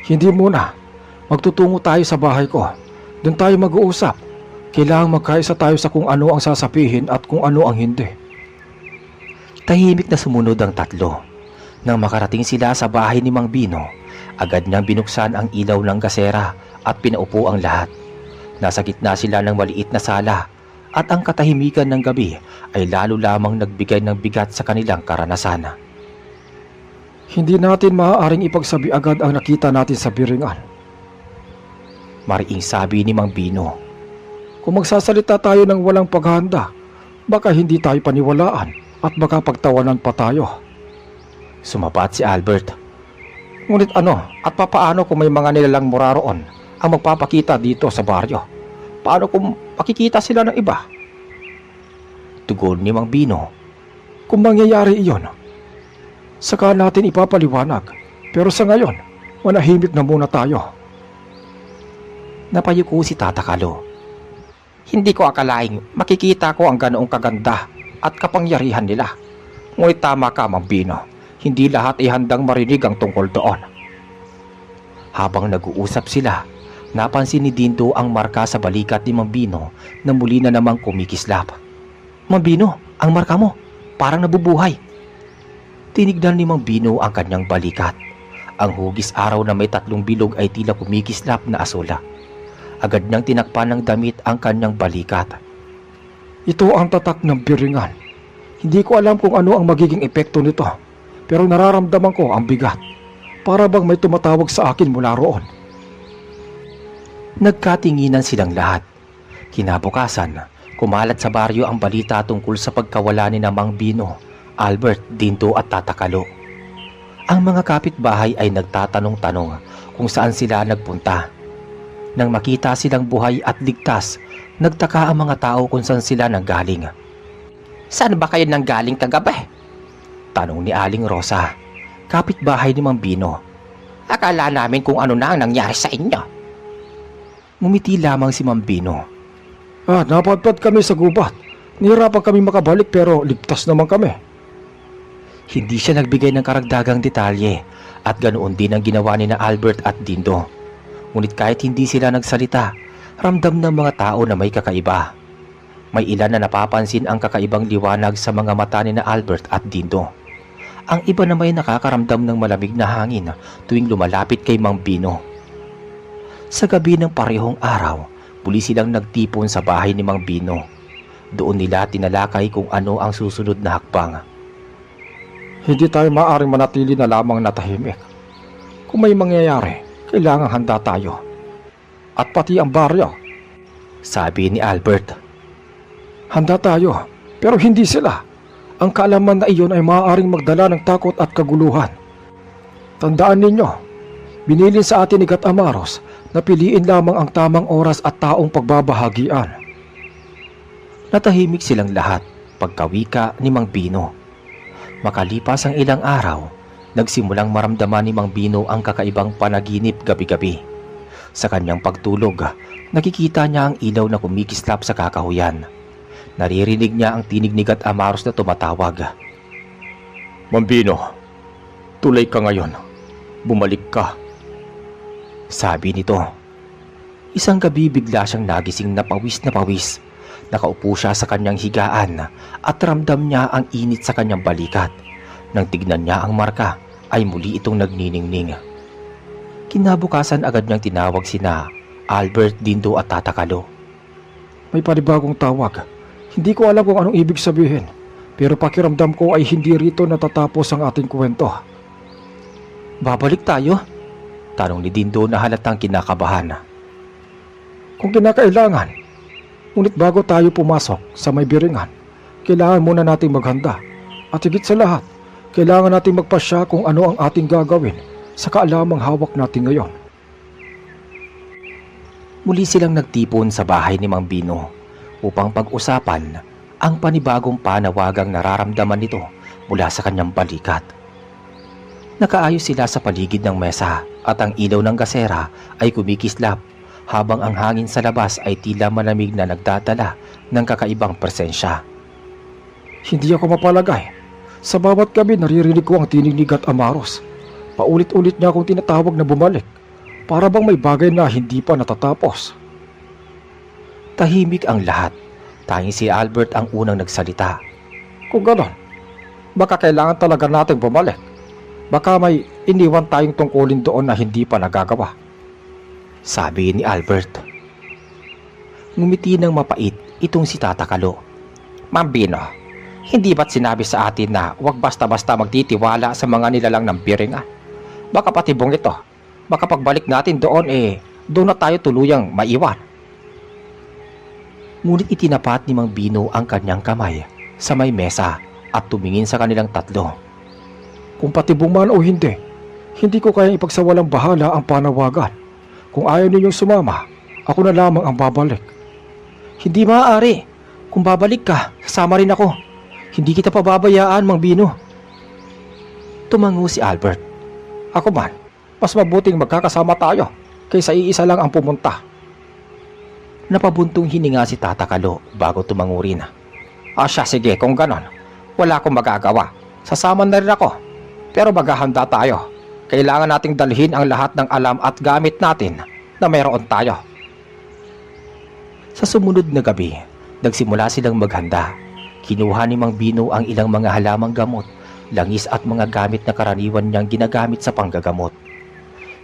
Hindi muna. Magtutungo tayo sa bahay ko. Doon tayo mag-uusap. Kailangang magkaisa tayo sa kung ano ang sasabihin at kung ano ang hindi. Tahimik na sumunod ang 3. Nang makarating sila sa bahay ni Mang Bino, agad niyang binuksan ang ilaw ng gasera at pinaupo ang lahat. Nasa gitna sila ng maliit na sala at ang katahimikan ng gabi ay lalo lamang nagbigay ng bigat sa kanilang karanasan. Hindi natin maaaring ipagsabi agad ang nakita natin sa biringan. Mariing sabi ni Mang Bino. Kung magsasalita tayo ng walang paghahanda, baka hindi tayo paniwalaan at baka pagtawanan pa tayo. Sumabat si Albert. Ngunit at papaano kung may mga nilalang mura roon ang magpapakita dito sa baryo? Paano kung makikita sila ng iba? Tugon ni Mang Bino. Kung mangyayari iyon, saka natin ipapaliwanag. Pero sa ngayon, manahimik na muna tayo. Napayuko si Tata Kalo. Hindi ko akalaing makikita ko ang ganoong kaganda at kapangyarihan nila. Ngunit tama ka, Mang Bino. Hindi lahat ay handang marinig ang tungkol doon. Habang nag-uusap sila, napansin ni Dindo ang marka sa balikat ni Mang Bino na muli na namang kumikislap. Mang Bino, ang marka mo, parang nabubuhay. Tinignan ni Mang Bino ang kanyang balikat. Ang hugis araw na may 3 bilog ay tila kumikislap na asula. Agad niyang tinakpan ng damit ang kanyang balikat. Ito ang tatak ng biringan. Hindi ko alam kung ano ang magiging epekto nito. Pero nararamdaman ko ang bigat. Para bang may tumatawag sa akin mula roon. Nagkatinginan silang lahat. Kinabukasan, kumalat sa baryo ang balita tungkol sa pagkawala ni Mang Bino, Albert, Dindo at Tata Kalo. Ang mga kapitbahay ay nagtatanong-tanong kung saan sila nagpunta. Nang makita silang buhay at ligtas, nagtaka ang mga tao kung saan sila nanggaling. Saan ba kayo nanggaling kagabi? Tanong ni Aling Rosa, kapitbahay ni Mang Bino. Akala namin kung ano na ang nangyari sa inyo. Ngumiti lamang si Mang Bino. Napadpad kami sa gubat. Nihirapan kami makabalik pero ligtas naman kami. Hindi siya nagbigay ng karagdagang detalye at ganoon din ang ginawa ni na Albert at Dindo. Ngunit kahit hindi sila nagsalita, ramdam ng mga tao na may kakaiba. May ilan na napapansin ang kakaibang liwanag sa mga mata ni na Albert at Dindo. Ang iba na may nakakaramdam ng malamig na hangin tuwing lumalapit kay Mang Bino. Sa gabi ng parehong araw, muli silang nagtipon sa bahay ni Mang Bino. Doon nila tinalakay kung ano ang susunod na hakbang. Hindi tayo maaaring manatili na lamang natahimik. Kung may mangyayari, kailangang handa tayo. At pati ang baryo. Sabi ni Albert. Handa tayo, pero hindi sila. Ang kaalaman na iyon ay maaaring magdala ng takot at kaguluhan. Tandaan ninyo, binilin sa atin ni Gat Amaros na piliin lamang ang tamang oras at taong pagbabahagian. Natahimik silang lahat pagkawika ni Mang Bino. Makalipas ang ilang araw, nagsimulang maramdaman ni Mang Bino ang kakaibang panaginip gabi-gabi. Sa kanyang pagtulog, nakikita niya ang ilaw na kumikislap sa kakahuyan. Naririnig niya ang tinig ni Gat Amaros na tumatawag. Mang Bino, tulay ka ngayon. Bumalik ka. Sabi nito. Isang gabi bigla siyang nagising na pawis. Nakaupo siya sa kanyang higaan at ramdam niya ang init sa kanyang balikat. Nang tignan niya ang marka, ay muli itong nagniningning. Kinabukasan agad niyang tinawag sina Albert, Dindo at Tata Kalo. May panibagong tawag. Hindi ko alam kung anong ibig sabihin. Pero pakiramdam ko ay hindi rito natatapos ang ating kwento. Babalik tayo? Tanong ni Dindo na halatang kinakabahan. Kung kinakailangan. Ngunit bago tayo pumasok sa may biringan, kailangan muna nating maghanda. At higit sa lahat, kailangan nating magpasya kung ano ang ating gagawin sa kaalamang hawak natin ngayon. Muli silang nagtipon sa bahay ni Mang Bino upang pag-usapan ang panibagong panawagang nararamdaman nito mula sa kanyang balikat. Nakaayos sila sa paligid ng mesa at ang ilaw ng gasera ay kumikislap habang ang hangin sa labas ay tila malamig na nagdadala ng kakaibang presensya. Hindi ako mapalagay. Sa bawat gabi naririnig ko ang tinig ni Gat Amaros. Paulit-ulit niya akong tinatawag na bumalik. Para bang may bagay na hindi pa natatapos. Tahimik ang lahat. Tanging si Albert ang unang nagsalita. Kung ganon, baka kailangan talaga natin bumalik. Baka may iniwan tayong tungkulin doon na hindi pa nagagawa. Sabi ni Albert. Ngumiti ng mapait itong si Tata Kalo. Mang Bino, hindi ba't sinabi sa atin na huwag basta-basta magtitiwala sa mga nilalang ng biringan? Baka patibong ito. Baka pagbalik natin doon doon na tayo tuluyang maiwan. Ngunit itinapat ni Mang Bino ang kanyang kamay sa may mesa at tumingin sa kanilang tatlo. Kung patibong man o hindi, Hindi ko kayang ipagsawalang bahala ang panawagan. Kung ayaw ninyong sumama, ako na lamang ang babalik. Hindi maaari. Kung babalik ka, sasama rin ako. Hindi kita pababayaan, Mang Bino. Tumango si Albert. Ako man, mas mabuting magkakasama tayo kaysa iisa lang ang pumunta. Napabuntong hininga si Tata Kalo bago tumango rin. Siya, sige, kung ganon. Wala akong magagawa. Sasama na rin ako. Pero maghahanda tayo. Kailangan nating dalhin ang lahat ng alam at gamit natin na mayroon tayo. Sa sumunod na gabi, nagsimula silang maghanda. Kinuha ni Mang Bino ang ilang mga halamang gamot, langis at mga gamit na karaniwan niyang ginagamit sa panggagamot.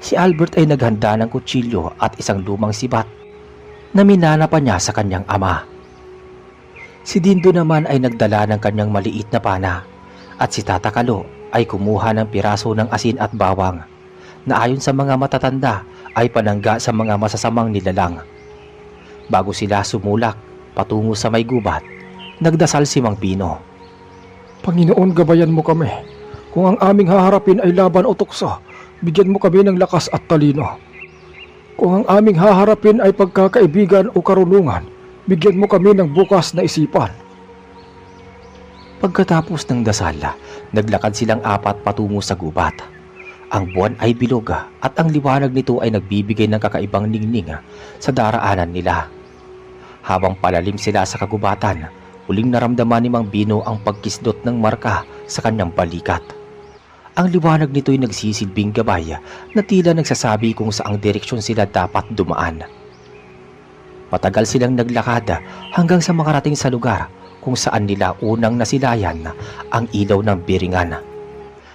Si Albert ay naghanda ng kutsilyo at isang lumang sibat na minana pa niya sa kanyang ama. Si Dindo naman ay nagdala ng kanyang maliit na pana at si Tata Kalo ay kumuha ng piraso ng asin at bawang na ayon sa mga matatanda ay panangga sa mga masasamang nilalang. Bago sila sumulak patungo sa may gubat, nagdasal si Mang Bino. Panginoon, gabayan mo kami. Kung ang aming haharapin ay laban o tukso, bigyan mo kami ng lakas at talino. Kung ang aming haharapin ay pagkakaibigan o karunungan, bigyan mo kami ng bukas na isipan. Pagkatapos ng dasal, naglakad silang apat patungo sa gubat. Ang buwan ay bilog at ang liwanag nito ay nagbibigay ng kakaibang ningning sa daraanan nila. Habang palalim sila sa kagubatan, huling naramdaman ni Mang Bino ang pagkislot ng marka sa kanyang balikat. Ang liwanag nito ay nagsisilbing gabay na tila nagsasabi kung saang direksyon sila dapat dumaan. Matagal silang naglakad hanggang sa makarating sa lugar kung saan nila unang nasilayan ang ilaw ng biringan.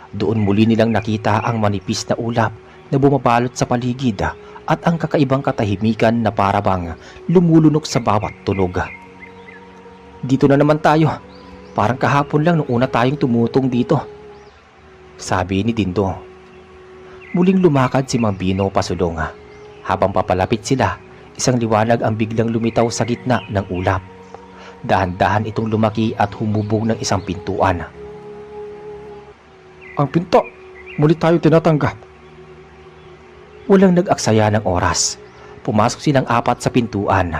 Doon muli nilang nakita ang manipis na ulap na bumabalot sa paligid at ang kakaibang katahimikan na parabang lumulunok sa bawat tunog. Dito na naman tayo. Parang kahapon lang nung una tayong tumutong dito, sabi ni Dindo. Muling lumakad si Mang Bino pasulong. Habang papalapit sila, isang liwanag ang biglang lumitaw sa gitna ng ulap. Dahan-dahan itong lumaki at humubog ng isang pintuan. Ang pinto, muli tayo tinatanggap. Walang nag-aksaya ng oras. Pumasok silang apat sa pintuan.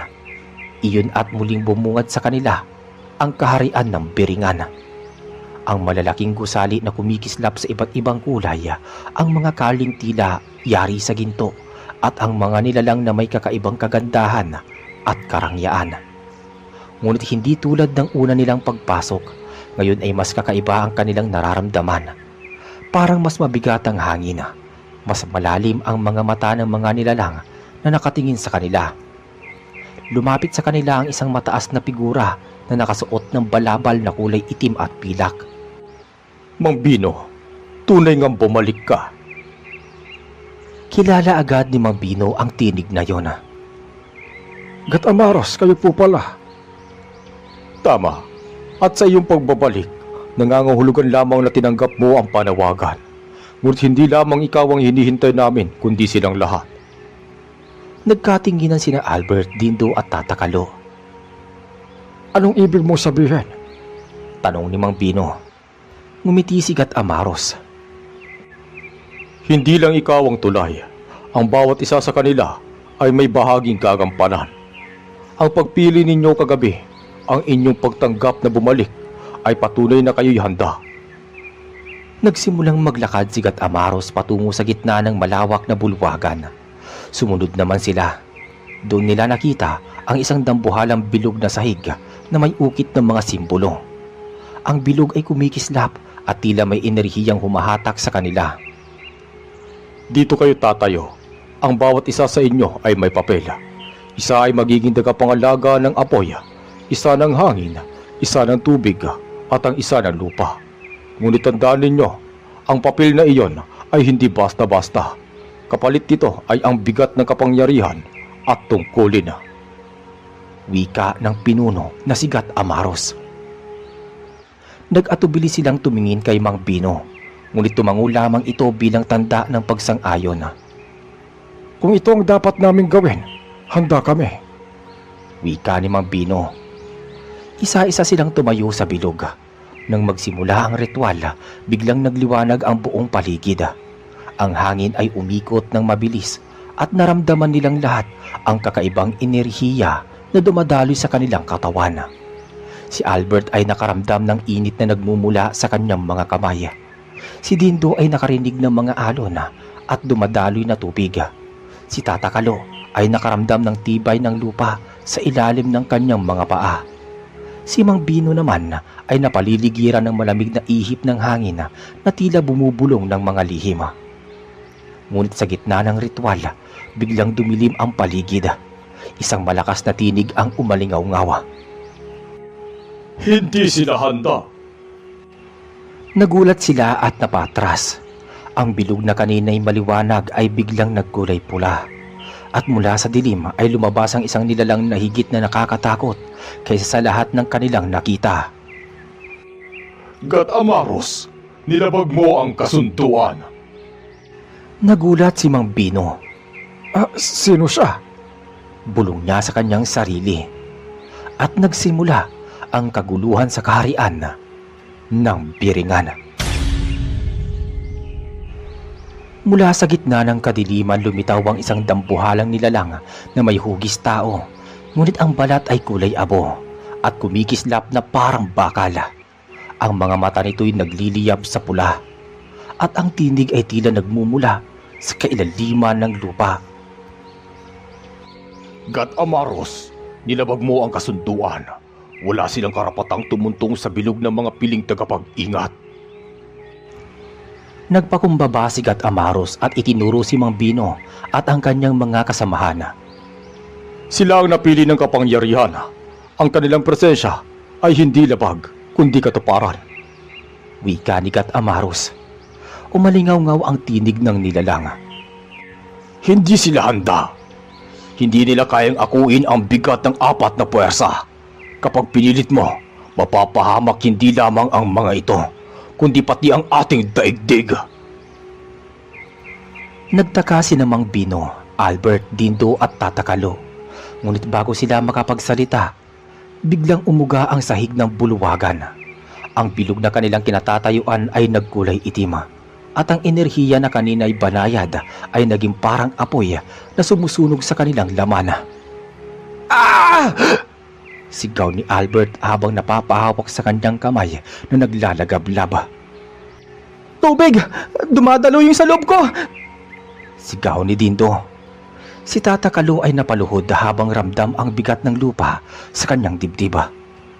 Iyon at muling bumungad sa kanila ang kaharian ng biringan. Ang malalaking gusali na kumikislap sa iba't ibang kulay, ang mga kaling tila yari sa ginto, at ang mga nilalang na may kakaibang kagandahan at karangyaan. Ngunit hindi tulad ng una nilang pagpasok, ngayon ay mas kakaiba ang kanilang nararamdaman. Parang mas mabigat ang hangin, mas malalim ang mga mata ng mga nilalang na nakatingin sa kanila. Lumapit sa kanila ang isang mataas na figura na nakasuot ng balabal na kulay itim at pilak. Mang Bino, tunay ngang bumalik ka. Kilala agad ni Mang Bino ang tinig na yon. Gat Amaros, kayo po pala. Tama. At sa iyong pagbabalik, nangangahulugan lamang na tinanggap mo ang panawagan. Ngunit hindi lamang ikaw ang hinihintay namin, kundi silang lahat. Nagkatinginan sina Albert, Dindo at Tata Kalo. Anong ibig mo sabihin? Tanong ni Mang Bino. Ngumiti si Gat Amaros. Hindi lang ikaw ang tulay. Ang bawat isa sa kanila ay may bahaging kagampanan. Ang pagpili ninyo kagabi, ang inyong pagtanggap na bumalik, ay patunay na kayo'y handa. Nagsimulang maglakad si Gat Amaros patungo sa gitna ng malawak na bulwagan. Sumunod naman sila. Doon nila nakita ang isang dambuhalang bilog na sahig na may ukit ng mga simbolo. Ang bilog ay kumikislap at tila may enerhiyang humahatak sa kanila. Dito kayo tatayo. Ang bawat isa sa inyo ay may papel. Isa ay magiging tagapangalaga ng apoy, isa ng hangin, isa ng tubig, at ang isa ng lupa. Ngunit tandaan ninyo, ang papel na iyon ay hindi basta-basta. Kapalit nito ay ang bigat ng kapangyarihan at tungkulin. Wika ng pinuno na si Gat Amaros. Nag-atubili silang tumingin kay Mang Bino, ngunit tumango lamang ito bilang tanda ng pagsang-ayon. Kung ito ang dapat naming gawin, handa kami. Wika ni Mang Bino. Isa-isa silang tumayo sa bilog. Nang magsimula ang ritual, biglang nagliwanag ang buong paligid. Ang hangin ay umikot ng mabilis at naramdaman nilang lahat ang kakaibang enerhiya na dumadaloy sa kanilang katawan. Si Albert ay nakaramdam ng init na nagmumula sa kanyang mga kamay. Si Dindo ay nakarinig ng mga alon at dumadaloy na tubig. Si Tata Kalo ay nakaramdam ng tibay ng lupa sa ilalim ng kanyang mga paa. Si Mang Bino naman ay napaliligiran ng malamig na ihip ng hangin na tila bumubulong ng mga lihim. Ngunit sa gitna ng ritual, biglang dumilim ang paligid. Isang malakas na tinig ang umalingaw-ngaw. Hindi sila handa. Nagulat sila at napatras. Ang bilog na kanina'y maliwanag ay biglang nagkulay pula. At mula sa dilim ay lumabas ang isang nilalang na higit na nakakatakot kaysa sa lahat ng kanilang nakita. God Amaros, nilabag mo ang kasunduan. Nagulat si Mang Bino. Sino siya? Bulong niya sa kanyang sarili. At nagsimula ang kaguluhan sa kaharian ng Biringan. Mula sa gitna ng kadiliman lumitaw ang isang dambuhalang nilalang na may hugis tao, ngunit ang balat ay kulay abo at kumikislap na parang bakal. Ang mga mata nito'y nagliliyab sa pula at ang tinig ay tila nagmumula sa kailaliman ng lupa. God Amaros, nilabag mo ang kasunduan. Wala silang karapatang tumuntong sa bilog ng mga piling tagapag-ingat. Nagpakumbaba si God Amaros at itinuro si Mang Bino at ang kanyang mga kasamahan. Sila ang napili ng kapangyarihan. Ang kanilang presensya ay hindi labag, kundi katuparan. Wika ni God Amaros. Umalingaw-ngaw ang tinig ng nilalang. Hindi sila handa. Hindi nila kayang akuin ang bigat ng 4 na puwersa. Kapag pinilit mo, mapapahamak hindi lamang ang mga ito, kundi pati ang ating daigdig. Nagtaka si Mang Bino, Albert, Dindo at Tata Kalo. Ngunit bago sila makapagsalita, biglang umuga ang sahig ng buluwagan. Ang bilog na kanilang kinatatayuan ay nagkulay itim at ang enerhiya na kanina'y banayad ay naging parang apoy na sumusunog sa kanilang laman. Ah! Sigaw ni Albert habang napapahawak sa kanyang kamay na naglalagablab. Tubig! Dumadalo yung sa loob ko! Sigaw ni Dindo. Si Tata Kalo ay napaluhod habang ramdam ang bigat ng lupa sa kanyang dibdib.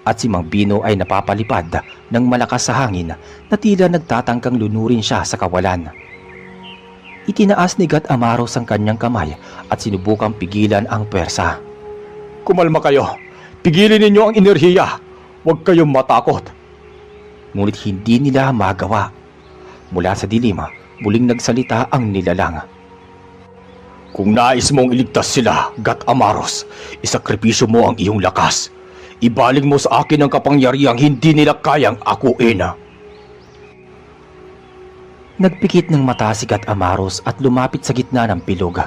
At si Mang Bino ay napapalipad ng malakas sa hangin na tila nagtatangkang lunurin siya sa kawalan. Itinaas ni God Amaros ang kanyang kamay at sinubukang pigilan ang pwersa. Kumalma kayo. Pigilin ninyo ang enerhiya. Huwag kayong matakot. Ngunit hindi nila magawa. Mula sa dilim, muling nagsalita ang nilalang. Kung nais mong iligtas sila, God Amaros, isakripisyo mo ang iyong lakas. Ibaling mo sa akin ang kapangyarihang hindi nila kayang akuin. Nagpikit ng mata si God Amaros at lumapit sa gitna ng bilog.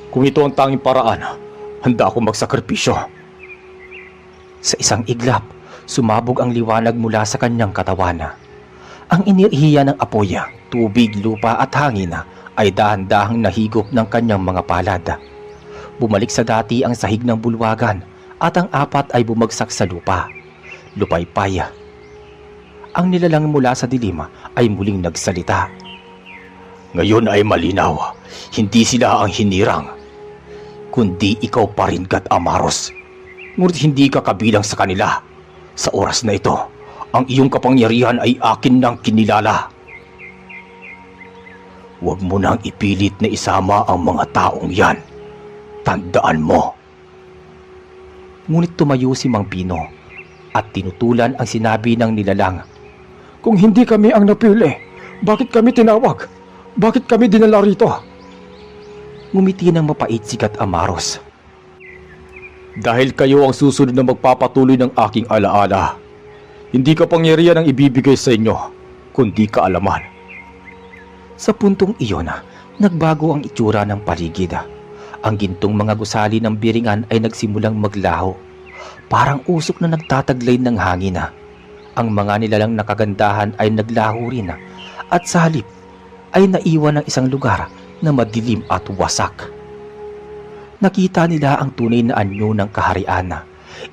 Kung ito ang tanging paraan, handa akong magsakripisyo. Sa isang iglap, sumabog ang liwanag mula sa kanyang katawan. Ang enerhiya ng apoy, tubig, lupa at hangin ay dahan-dahang nahigop ng kanyang mga palad. Bumalik sa dati ang sahig ng bulwagan at ang 4 ay bumagsak sa lupa. Lupaypay. Ang nilalang mula sa dilim ay muling nagsalita. Ngayon ay malinaw, hindi sila ang hinirang, kundi ikaw pa rin, God Amaros. Ngunit hindi ka kabilang sa kanila. Sa oras na ito, ang iyong kapangyarihan ay akin nang kinilala. Huwag mo nang ipilit na isama ang mga taong yan. Tandaan mo. Ngunit tumayo si Mang Bino at tinutulan ang sinabi ng nilalang. Kung hindi kami ang napili, bakit kami tinawag? Bakit kami dinala rito? Ngumiti ng mapait si God Amaros. Dahil kayo ang susunod na magpapatuloy ng aking alaala. Hindi kapangyarihan ang ibibigay sa inyo, kundi kaalaman. Sa puntong iyon, nagbago ang itsura ng paligid. Ang gintong mga gusali ng Biringan ay nagsimulang maglaho. Parang usok na nagtataglay ng hangin. Ang mga nilalang nakagandahan ay naglaho rin at sa halip ay naiwan ng isang lugar na madilim at wasak. Nakita nila ang tunay na anyo ng kaharian,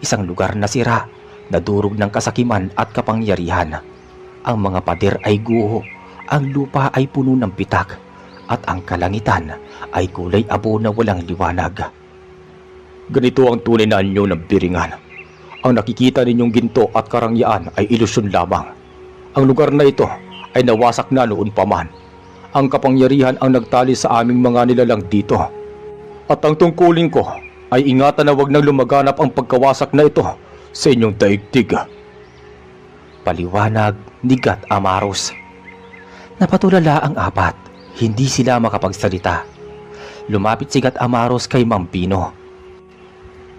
isang lugar na sira, nadurog ng kasakiman at kapangyarihan. Ang mga pader ay guho, ang lupa ay puno ng pitak, at ang kalangitan ay kulay abo na walang liwanag. Ganito ang tunay na anyo ng Biringan. Ang nakikita ninyong ginto at karangyaan ay ilusyon lamang. Ang lugar na ito ay nawasak na noon pa man. Ang kapangyarihan ang nagtali sa aming mga nilalang dito. At ang tungkulin ko ay ingatan na wag nang lumaganap ang pagkawasak na ito sa inyong daigdig. Paliwanag ni Gat Amaros. Napatulala ang apat. Hindi sila makapagsalita. Lumapit si Gat Amaros kay Mang Bino.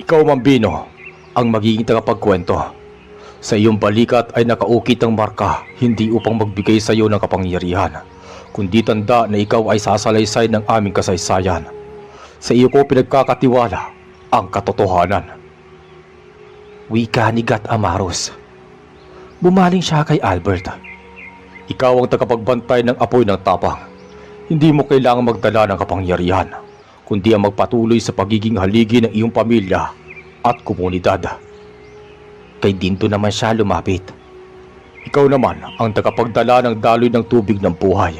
Ikaw, Mang Bino, ang magiging tagapagkwento. Sa iyong balikat ay nakaukit ang marka, hindi upang magbigay sa iyo ng kapangyarihan, kundi tanda na ikaw ay sasalaysay ng aming kasaysayan. Sa iyo ko pinagkakatiwala ang katotohanan. Wika ni Gat Amaros. Bumaling siya kay Albert. Ikaw ang tagapagbantay ng apoy ng tapang. Hindi mo kailangang magdala ng kapangyarihan, kundi ang magpatuloy sa pagiging haligi ng iyong pamilya at komunidad. Kay Dinto naman siya lumapit. Ikaw naman ang tagapagdala ng daloy ng tubig ng buhay.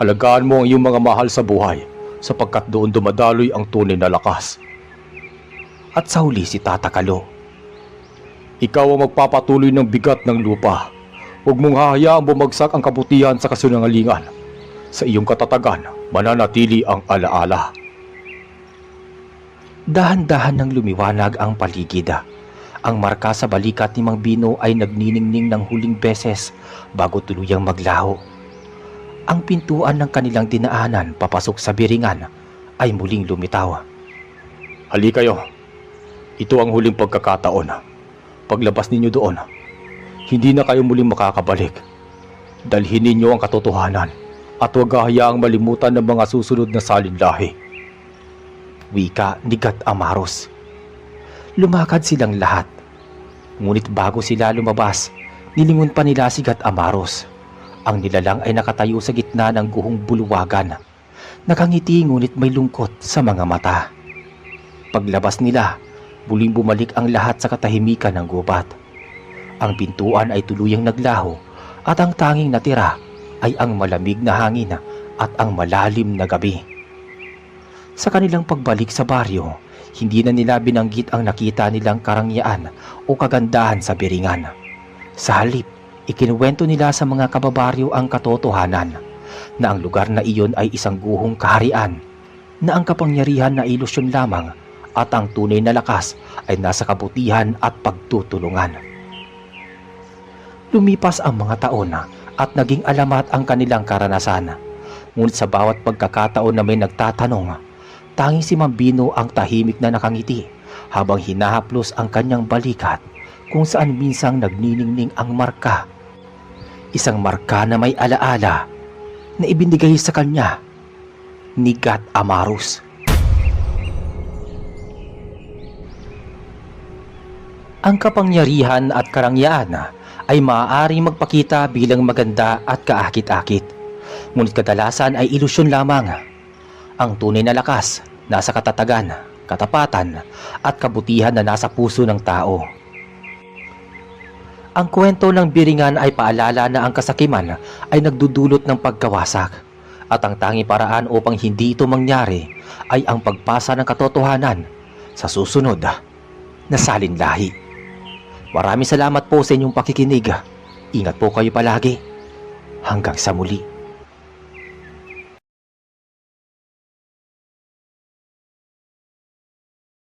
Alagaan mo ang iyong mga mahal sa buhay, sapagkat doon dumadaloy ang tunay na lakas. At sa huli si Tata Kalo. Ikaw ang magpapatuloy ng bigat ng lupa. Huwag mong hahayaang bumagsak ang kabutihan sa kasinungalingan. Sa iyong katatagan, mananatili ang alaala. Dahan-dahan nang lumiwanag ang paligid. Ang marka sa balikat ni Mang Bino ay nagniningning ng huling beses bago tuluyang maglaho. Ang pintuan ng kanilang dinaanan papasok sa Biringan ay muling lumitaw. Halika kayo. Ito ang huling pagkakataon. Paglabas ninyo doon, hindi na kayo muling makakabalik. Dalhin ninyo ang katotohanan at huwag hahayaang malimutan ng mga susunod na salinlahi. Wika ni Gat Amaros. Lumakad silang lahat. Ngunit bago sila lumabas, nilingon pa nila si Gat Amaros. Ang nilalang ay nakatayo sa gitna ng guhong buluwagan. Nakangiti ngunit may lungkot sa mga mata. Paglabas nila, muling bumalik ang lahat sa katahimikan ng gubat. Ang pintuan ay tuluyang naglaho at ang tanging natira ay ang malamig na hangin at ang malalim na gabi. Sa kanilang pagbalik sa baryo, hindi na nila binanggit ang nakita nilang karangyaan o kagandahan sa Biringan. Sa halip, ikinuwento nila sa mga kababaryo ang katotohanan na ang lugar na iyon ay isang guhong kaharian, na ang kapangyarihan na ilusyon lamang at ang tunay na lakas ay nasa kabutihan at pagtutulungan. Lumipas ang mga taon at naging alamat ang kanilang karanasan. Ngunit sa bawat pagkakataon na may nagtatanong, tanging si Mang Bino ang tahimik na nakangiti habang hinahaplos ang kanyang balikat kung saan minsang nagniningning ang marka. Isang marka na may alaala na ibinigay sa kanya ni Gat Amaros. Ang kapangyarihan at karangyaan ay maaaring magpakita bilang maganda at kaakit-akit. Ngunit kadalasan ay ilusyon lamang. Ang tunay na lakas nasa katatagan, katapatan at kabutihan na nasa puso ng tao. Ang kwento ng Biringan ay paalala na ang kasakiman ay nagdudulot ng pagkawasak. At ang tanging paraan upang hindi ito mangyari ay ang pagpasa ng katotohanan sa susunod na salinlahi. Maraming salamat po sa inyong pakikinig. Ingat po kayo palagi. Hanggang sa muli.